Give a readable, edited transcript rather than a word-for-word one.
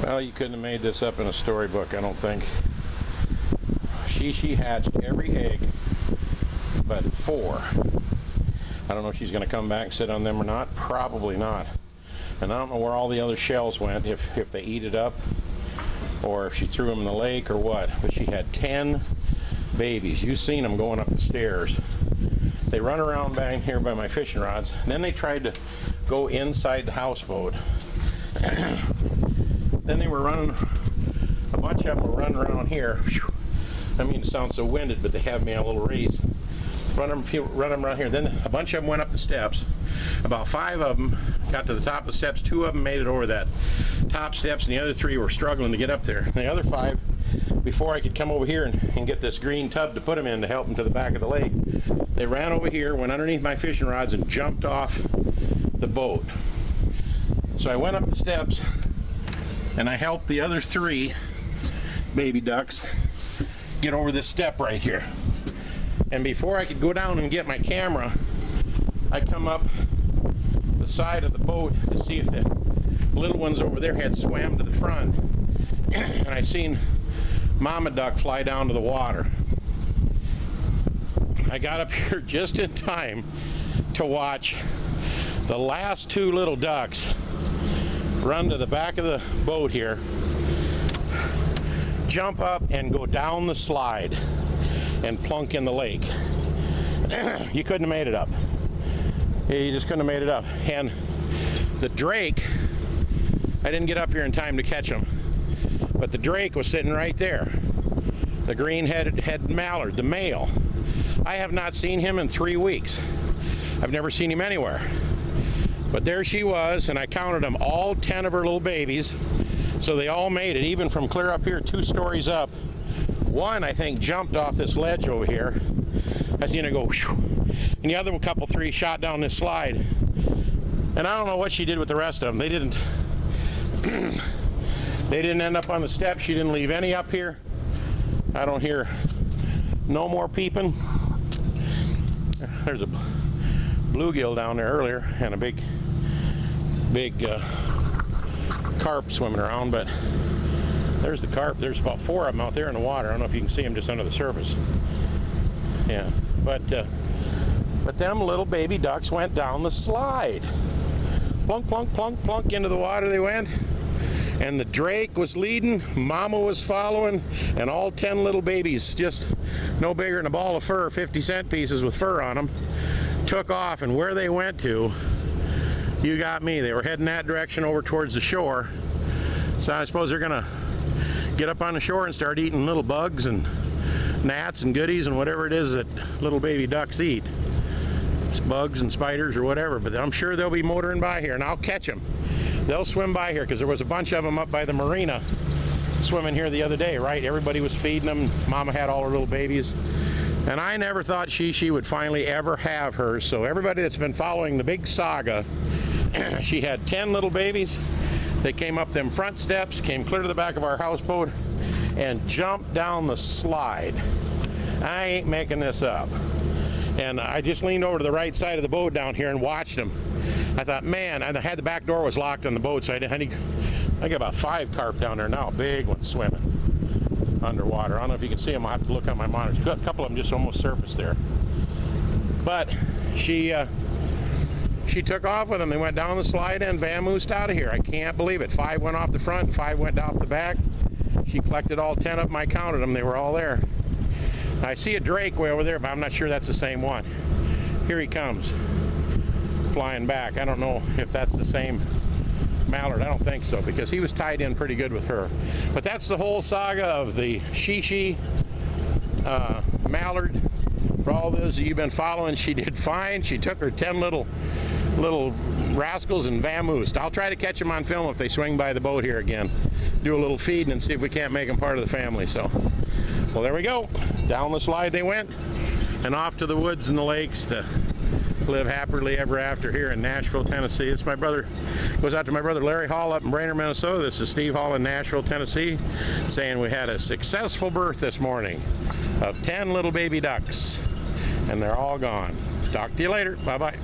Well, you couldn't have made this up in a storybook, I don't think. She hatched every egg but 4. I don't know if she's going to come back and sit on them or not. Probably not. And I don't know where all the other shells went, if they eat it up or if she threw them in the lake or what. But she had 10 babies. You've seen them going up the stairs. They run around back here by my fishing rods. And then they tried to go inside the houseboat. Then they were running, a bunch of them were running around here. I mean, it sounds so winded, but they have me on a little race. Run them around here. Then a bunch of them went up the steps. About 5 of them got to the top of the steps. 2 of them made it over that top steps, and the other 3 were struggling to get up there. And the other 5, before I could come over here and get this green tub to put them in to help them to the back of the lake, they ran over here, went underneath my fishing rods, and jumped off the boat. So I went up the steps, and I helped the other 3 baby ducks get over this step right here. And before I could go down and get my camera, I come up the side of the boat to see if the little ones over there had swam to the front. And I seen mama duck fly down to the water. I got up here just in time to watch the last 2 little ducks run to the back of the boat here, jump up and go down the slide and plunk in the lake. You couldn't have made it up. You just couldn't have made it up. And the drake, I didn't get up here in time to catch him, but the drake was sitting right there. The green-headed mallard, the male. I have not seen him in 3 weeks. I've never seen him anywhere. But there she was, and I counted them, all 10 of her little babies. So they all made it, even from clear up here, 2 stories up. One, I think, jumped off this ledge over here. I seen her go, whew, and the other one, couple 3, shot down this slide. And I don't know what she did with the rest of them. They didn't end up on the steps. She didn't leave any up here. I don't hear no more peeping. There's a bluegill down there earlier, and a big carp swimming around, but there's the carp. There's about 4 of them out there in the water. I don't know if you can see them just under the surface. Yeah, but them little baby ducks went down the slide. Plunk, plunk, plunk, plunk into the water they went. And the drake was leading, mama was following, and all 10 little babies, just no bigger than a ball of fur, 50-cent pieces with fur on them, took off. And where they went to, you got me. They were heading that direction over towards the shore. So I suppose they're gonna get up on the shore and start eating little bugs and gnats and goodies and whatever it is that little baby ducks eat. Bugs and spiders or whatever, but I'm sure they'll be motoring by here, and I'll catch them. They'll swim by here, because there was a bunch of them up by the marina swimming here the other day, right? Everybody was feeding them. Mama had all her little babies. And I never thought she would finally ever have hers. So everybody that's been following the big saga, she had 10 little babies. They came up them front steps, came clear to the back of our houseboat, and jumped down the slide. I ain't making this up. And I just leaned over to the right side of the boat down here and watched them. I thought, man, I had the back door was locked on the boat, so I got about 5 carp down there now, big ones swimming underwater. I don't know if you can see them. I'll have to look on my monitor. A couple of them just almost surfaced there. But she took off with them. They went down the slide and vamoosed out of here. I can't believe it. 5 went off the front, 5 went off the back. She collected all 10 of them. I counted them. They were all there. I see a drake way over there, but I'm not sure that's the same one. Here he comes, flying back. I don't know if that's the same mallard. I don't think so, because he was tied in pretty good with her. But that's the whole saga of the mallard. For all those of you who've been following, she did fine. She took her 10 little rascals and vamoosed. I'll try to catch them on film if they swing by the boat here again. Do a little feeding and see if we can't make them part of the family. So, well, there we go. Down the slide they went, and off to the woods and the lakes to live happily ever after here in Nashville, Tennessee. It's my brother, goes out to my brother Larry Hall up in Brainerd, Minnesota. This is Steve Hall in Nashville, Tennessee, saying we had a successful birth this morning of 10 little baby ducks, and they're all gone. Talk to you later. Bye-bye.